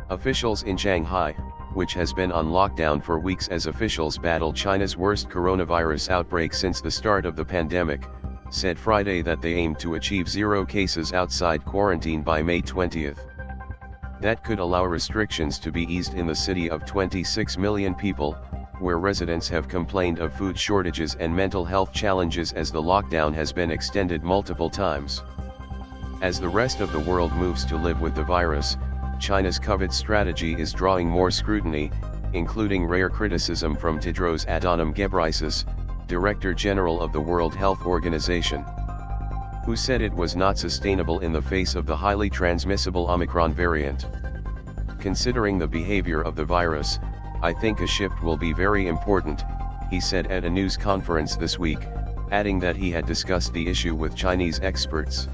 Officials in Shanghai, which has been on lockdown for weeks as officials battle China's worst coronavirus outbreak since the start of the pandemic, said Friday that they aim to achieve 0 cases outside quarantine by May 20th. That could allow restrictions to be eased in the city of 26 million people, where residents have complained of food shortages and mental health challenges as the lockdown has been extended multiple times. As the rest of the world moves to live with the virus, China's COVID strategy is drawing more scrutiny, including rare criticism from Tedros Adhanom Ghebreyesus, Director General of the World Health Organization, who said it was not sustainable in the face of the highly transmissible Omicron variant. Considering the behavior of the virus, I think a shift will be very important, he said at a news conference this week, adding that he had discussed the issue with Chinese experts.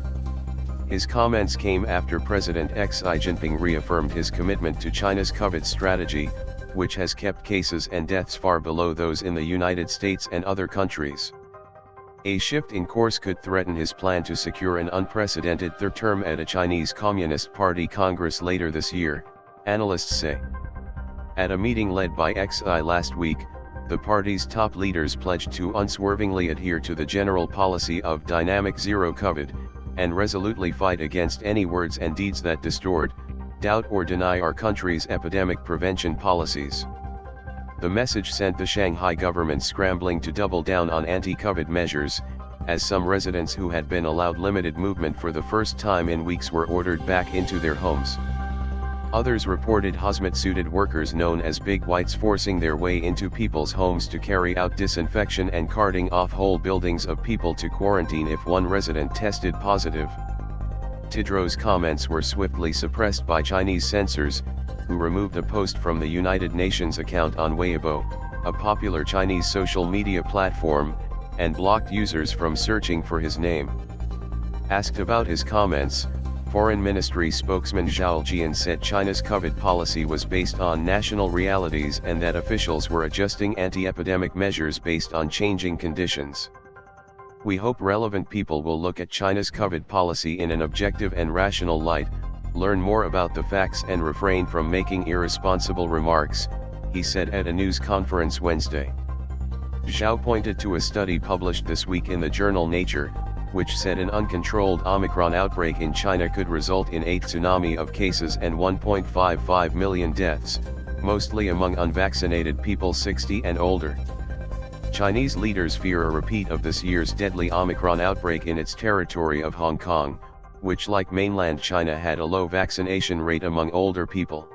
His comments came after President Xi Jinping reaffirmed his commitment to China's COVID strategy, which has kept cases and deaths far below those in the United States and other countries. A shift in course could threaten his plan to secure an unprecedented third term at a Chinese Communist Party Congress later this year, analysts say. At a meeting led by Xi last week, the party's top leaders pledged to unswervingly adhere to the general policy of dynamic zero COVID, and resolutely fight against any words and deeds that distort, doubt or deny our country's epidemic prevention policies. The message sent the Shanghai government scrambling to double down on anti-COVID measures, as some residents who had been allowed limited movement for the first time in weeks were ordered back into their homes. Others reported hazmat-suited workers known as big whites forcing their way into people's homes to carry out disinfection and carting off whole buildings of people to quarantine if one resident tested positive. Tedros' comments were swiftly suppressed by Chinese censors, who removed a post from the United Nations account on Weibo, a popular Chinese social media platform, and blocked users from searching for his name. Asked about his comments, Foreign Ministry spokesman Zhao said China's COVID policy was based on national realities and that officials were adjusting anti-epidemic measures based on changing conditions. We hope relevant people will look at China's COVID policy in an objective and rational light, learn more about the facts and refrain from making irresponsible remarks, he said at a news conference Wednesday. Zhao pointed to a study published this week in the journal Nature, which said an uncontrolled Omicron outbreak in China could result in a tsunami of cases and 1.55 million deaths, mostly among unvaccinated people 60 and older. Chinese leaders fear a repeat of this year's deadly Omicron outbreak in its territory of Hong Kong, which like mainland China had a low vaccination rate among older people.